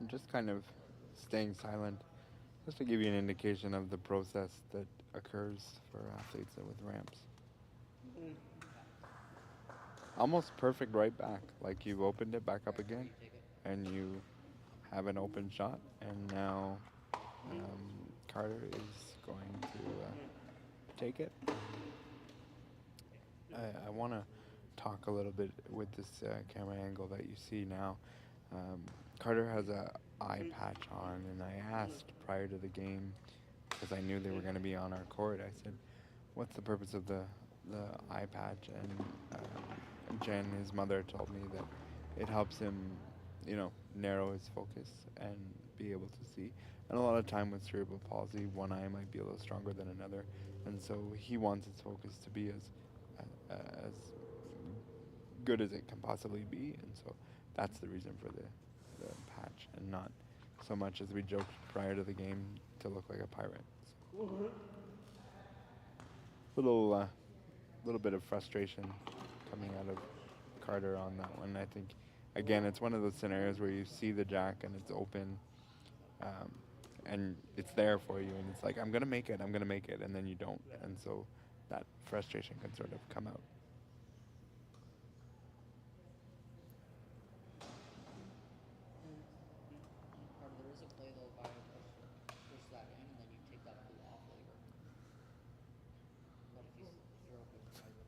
just kind of staying silent, just to give you an indication of the process that occurs for athletes with ramps. Almost perfect right back, like you've opened it back up Right, again, you take it. and you have an open shot, and now Carter is going to take it. I want to talk a little bit with this camera angle that you see now. Carter has a eye patch on, and I asked prior to the game, because I knew they were going to be on our court, I said, what's the purpose of the eye patch? And Jen, his mother, told me that it helps him, narrow his focus and be able to see. And a lot of time with cerebral palsy, one eye might be a little stronger than another, and so he wants his focus to be as good as it can possibly be, and so that's the reason for the patch, and not so much as we joked prior to the game to look like a pirate. So, little bit of frustration coming out of Carter on that one. I think, again, it's one of those scenarios where you see the jack and it's open, and it's there for you, and it's like, I'm gonna make it, and then you don't, and so that frustration can sort of come out. Or there is a play though, if I push that in, and then you take that blue off later. But if you throw it, I will take it.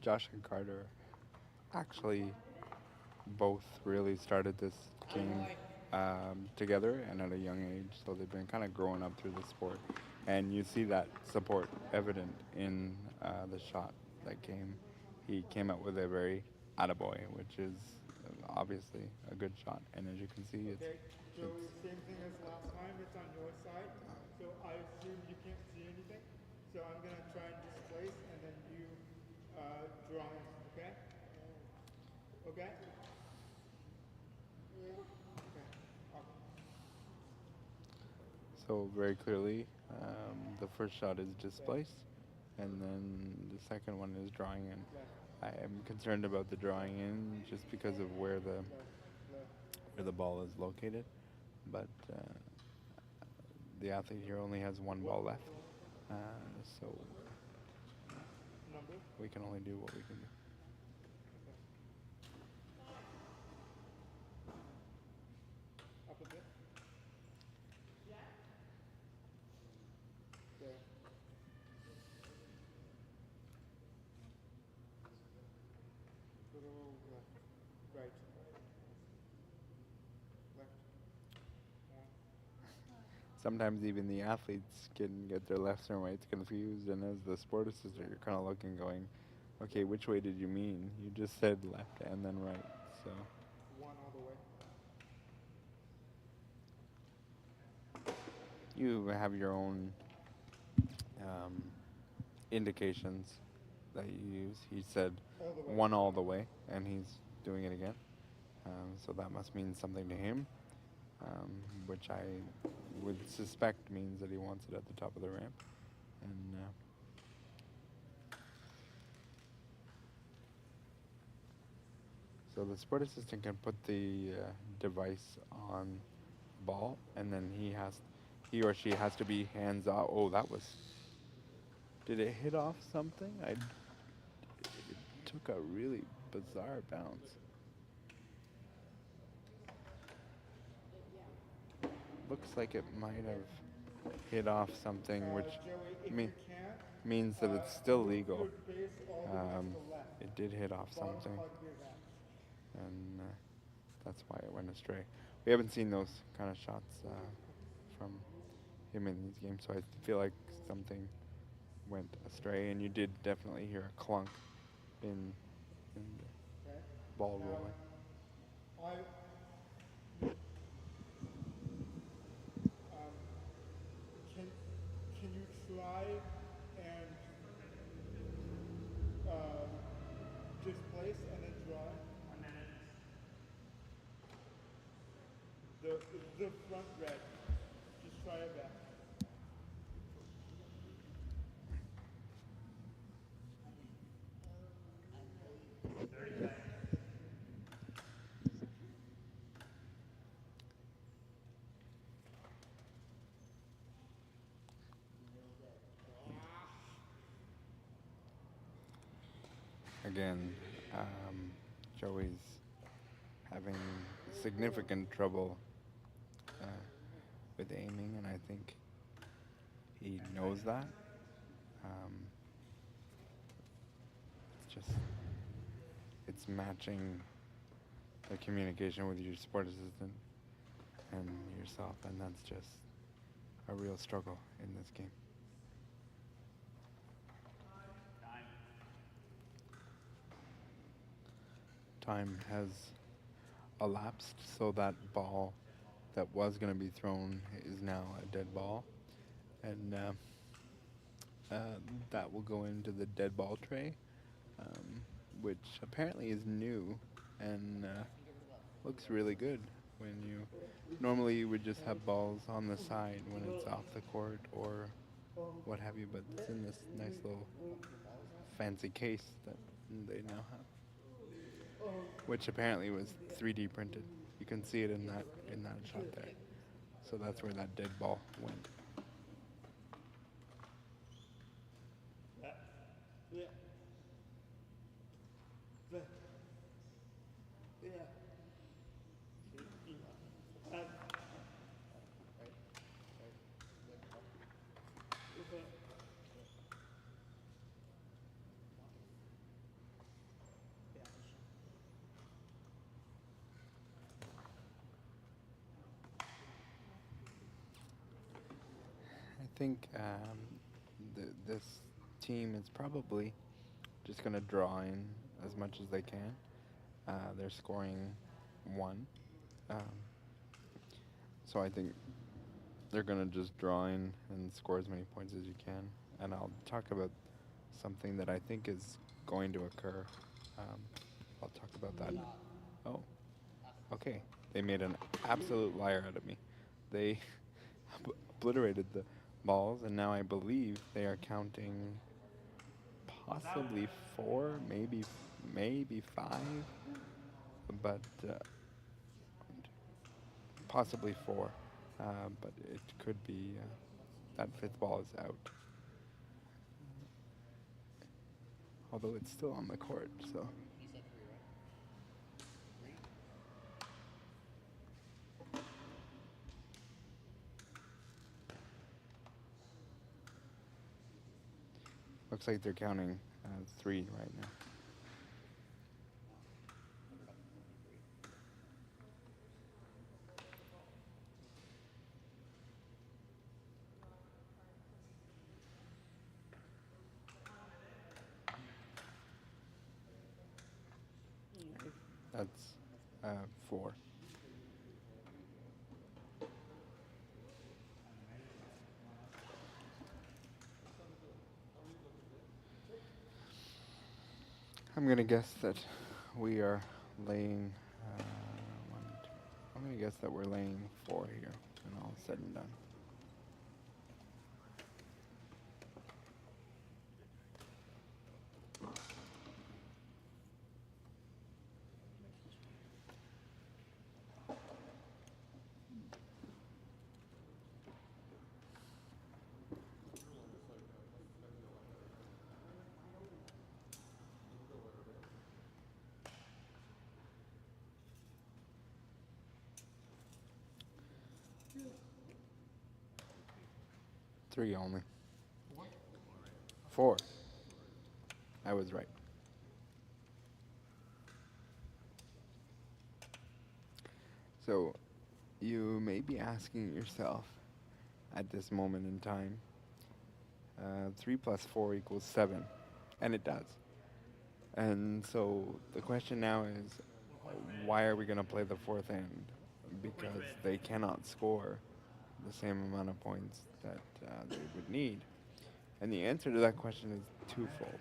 Josh and Carter actually both really started this game together and at a young age, so they've been kind of growing up through the sport. And you see that support evident in the shot that came. He came out with a very attaboy, which is obviously a good shot. And as you can see, Okay, Joey, same thing as last time. It's on your side. So I assume you can't see anything. So I'm going to try and displace, and then you draw in, okay? Okay? Okay. Awesome. so very clearly, the first shot is displaced, and then the second one is drawing in. Left, I am concerned about the drawing in just because of where left, left. the ball is located, but the athlete here only has one ball left, so Number? we can only do what we can do. Up a bit. There. Little left. Right. Left. One. Sometimes even the athletes can get their lefts and rights confused, and as the sport assistant, you're kind of looking, going, okay, which way did you mean? You just said left and then right, so. One all the way. You have your own indications that you use. He said All the way. one all the way, and he's doing it again. So that must mean something to him, which I would suspect means that he wants it at the top of the ramp. And so the sport assistant can put the device on the ball, and then he or she has to be hands off. Oh, that was. Did it hit off something? It took a really bizarre bounce. Looks like it might have hit off something, which Joey, if me- you can't, means that it's still move legal. your base all the way to the left. It did hit off Bottom something, part of your back. and that's why it went astray. We haven't seen those kind of shots from him in these games, so I feel like something went astray, and you did definitely hear a clunk in the Okay? ball Now, rolling. I the front red. Just try your best. Again, Joey's having significant trouble uh, with aiming, and I think he knows that. It's just, it's matching the communication with your support assistant and yourself, and that's just a real struggle in this game. Time has elapsed, so that ball that was going to be thrown is now a dead ball, and that will go into the dead ball tray, which apparently is new and looks really good. When you normally you would just have balls on the side when it's off the court or what have you, but it's in this nice little fancy case that they now have, which apparently was 3D printed. You can see it in that shot there. So that's where that dead ball went. Yeah. I think this team is probably just going to draw in as much as they can. They're scoring 1. So I think they're going to just draw in and score as many points as you can. And I'll talk about something that I think is going to occur. I'll talk about that. Oh, okay. They made an absolute liar out of me. They obliterated the balls, and now I believe they are counting possibly 4, maybe 5, but possibly 4. But it could be that 5th ball is out. Although it's still on the court, so. You said 3, right? 3? Looks like they're counting 3 right now. That's 4. I'm gonna guess that we are laying. I'm gonna guess that we're laying 4 here, and all said and done. Three only. 4. I was right. So, you may be asking yourself at this moment in time, 3 plus 4 equals 7. And it does. And so the question now is, why are we going to play the 4th end? Because they cannot score the same amount of points that they would need. And the answer to that question is twofold.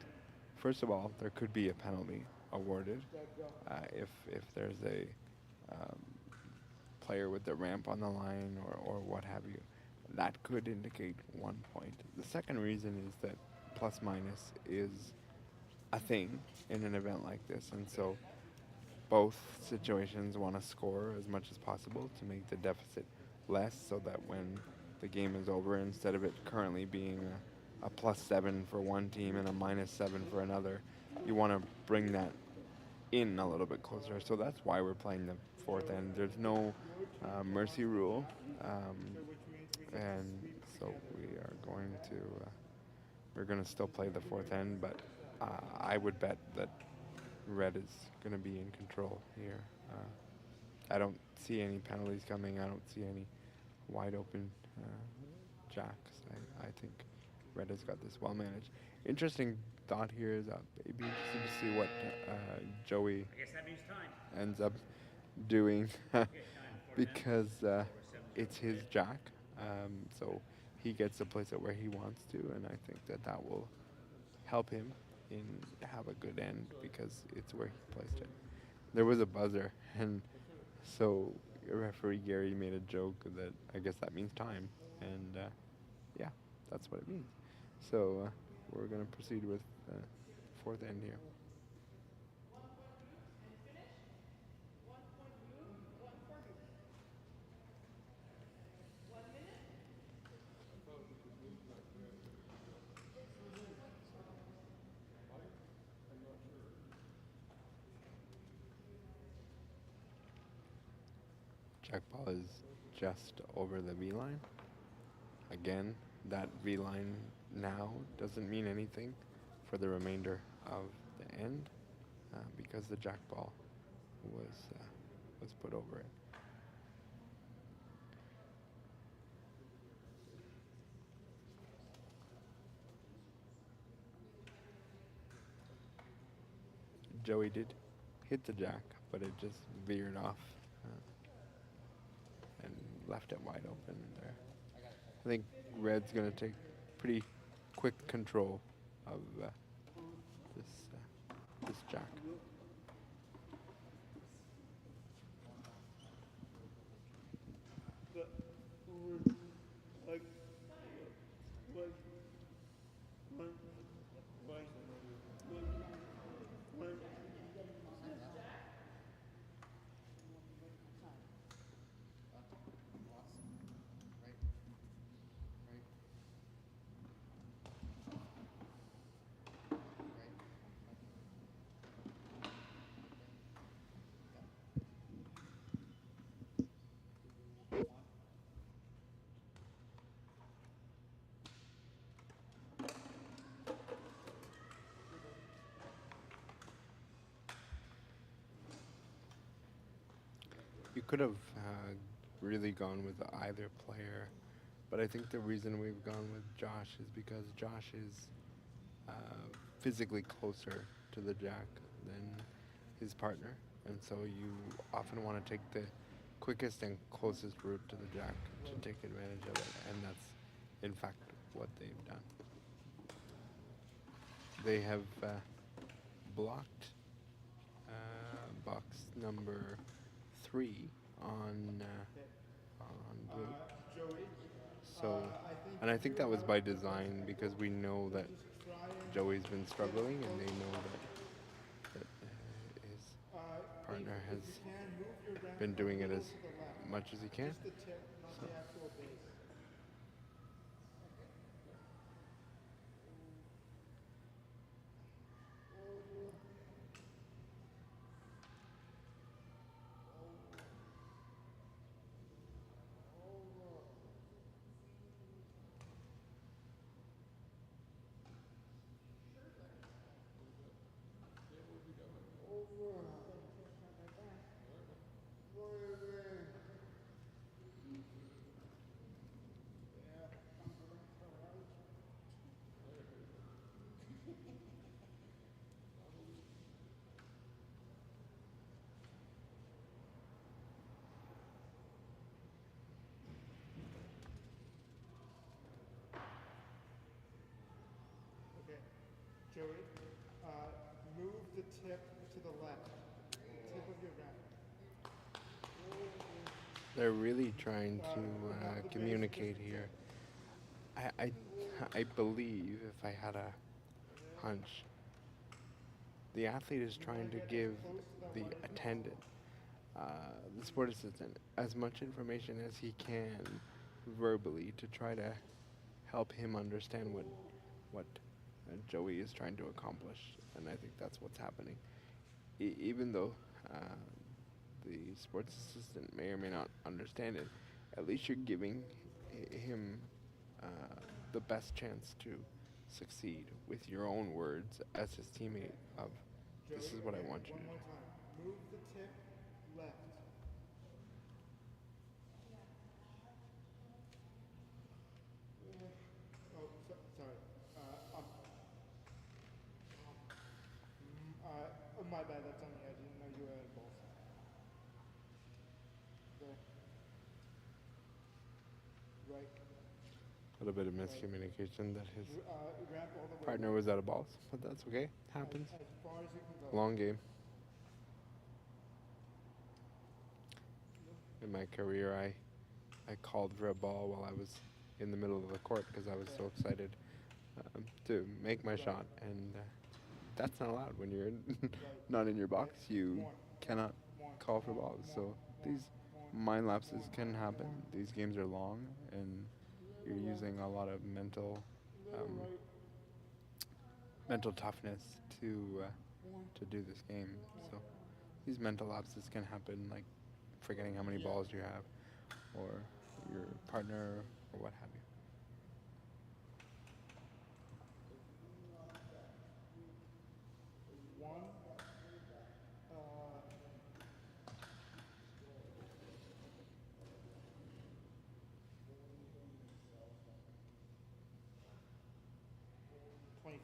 First of all, there could be a penalty awarded if there's a player with the ramp on the line or what have you, that could indicate 1 point. The second reason is that plus minus is a thing in an event like this, and so both situations want to score as much as possible to make the deficit less, so that when the game is over, instead of it currently being a +7 for one team and a -7 for another, you want to bring that in a little bit closer. So that's why we're playing the fourth end. There's no mercy rule, and so we're going to still play the fourth end, but I would bet that red is going to be in control here. I don't see any penalties coming. I don't see any wide open jacks. I think red has got this well managed. Interesting thought here is it'd be interesting to see what Joey I guess that means time. ends up doing Okay, time for them. because Over 7-0 it's his jack. So he gets to place it where he wants to, and I think that will help him in have a good end because it's where he placed it. There was a buzzer, and so referee Gary made a joke that I guess that means time, and yeah, that's what it means. So we're going to proceed with fourth end here. Jack ball is just over the V line. Again, that V line now doesn't mean anything for the remainder of the end because the jack ball was put over it. Joey did hit the jack, but it just veered off and left it wide open there. I think red's going to take pretty quick control of this jack. You could have really gone with either player, but I think the reason we've gone with Josh is because Josh is physically closer to the jack than his partner, and so you often want to take the quickest and closest route to the jack to take advantage of it, and that's in fact what they've done. They have blocked box number 3 on blue. So, and I think that was by design because we know that Joey's been struggling, and they know that his partner has been doing it as much as he can. So. Joey, move the tip to the left. Tip of your racket. They're really trying to the base, communicate just the here. tip. I believe, if I had a hunch, the athlete is trying to give the attendant, the sport assistant, as much information as he can verbally to try to help him understand what Joey is trying to accomplish, and I think that's what's happening. Even though the sports assistant may or may not understand it, at least you're giving him uh, the best chance to succeed with your own words as his teammate of this is what I want you to One do. more time. Move the tip left. Oh, sorry. Oh, my bad. That's on me. I didn't know you were at balls. There. Right. A little bit of miscommunication that his Ramp all the way. partner was out of balls, but that's okay. Happens. As far as you can go. Long game. In my career, I called for a ball while I was in the middle of the court because I was so excited to make my shot, and that's not allowed when you're not in your box. You cannot call for balls. So these mind lapses can happen. These games are long, and you're using a lot of mental toughness to do this game. So these mental lapses can happen, like forgetting how many balls you have, or your partner, or what have you. One. 25.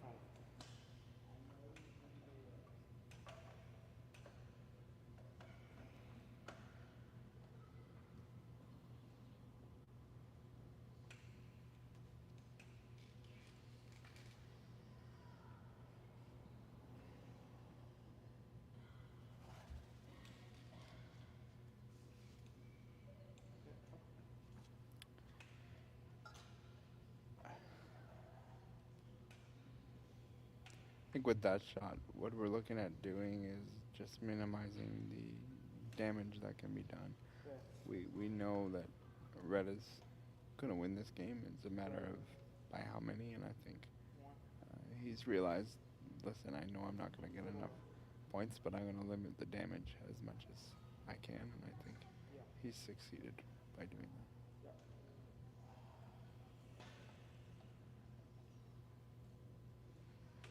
I think with that shot, what we're looking at doing is just minimizing the damage that can be done. We know that Red is gonna win this game. It's a matter of by how many, and I think he's realized. Listen, I know I'm not gonna get enough points, but I'm gonna limit the damage as much as I can, and I think he's succeeded by doing that.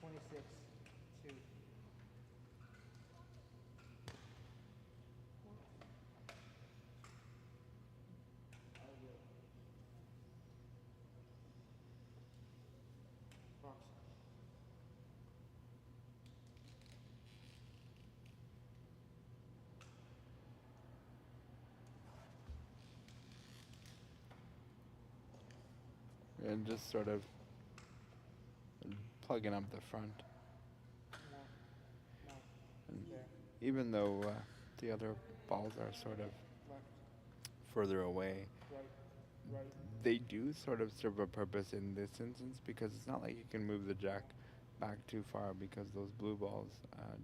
26. 2. Box. And just sort of plugging up the front. And even though the other balls are sort of Left. further away, Right. they do sort of serve a purpose in this instance because it's not like you can move the jack back too far because those blue balls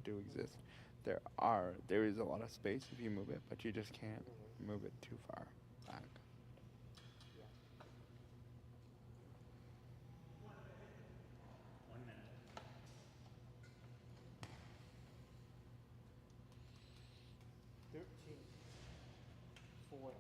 do exist. There is a lot of space if you move it, but you just can't move it too far back. 1 minute. 13. 4.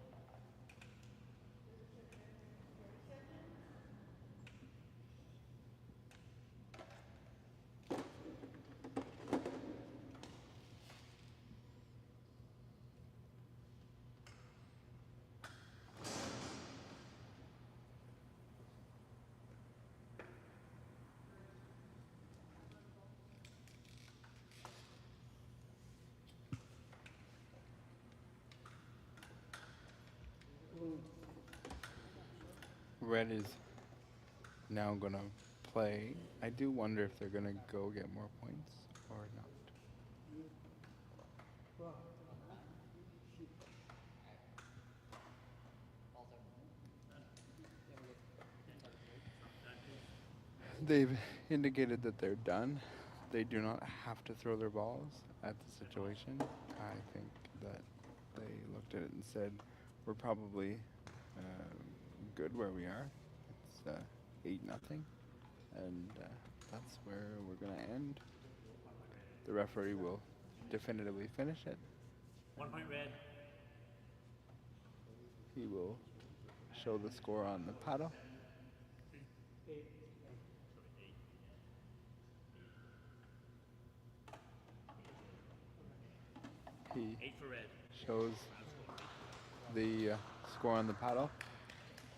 Red is now gonna play. I do wonder if they're gonna go get more points or not. they've indicated that they're done. They do not have to throw their balls at the situation. I think that they looked at it and said, we're probably good where we are. It's 8-0, and that's where we're going to end. The referee will definitively finish it. 1 point red. He will show the score on the paddle. He 8 for red. shows the score on the paddle,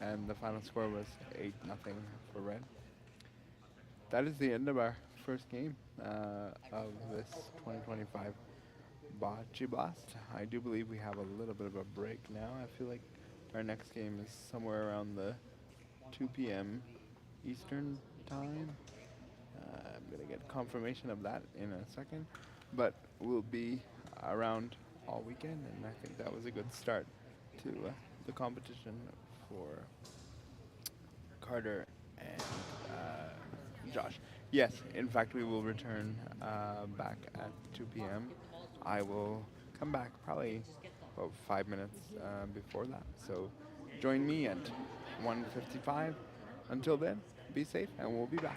and the final score was 8-0 for red. That is the end of our first game of this 2025 Boccia Blast. I do believe we have a little bit of a break now. I feel like our next game is somewhere around the 2 p.m. Eastern time. I'm going to get confirmation of that in a second, but we'll be around all weekend, and I think that was a good start to the competition for Carter and Josh. Yes, in fact, we will return back at 2 p.m. I will come back probably about 5 minutes before that. So join me at 1:55. Until then, be safe, and we'll be back.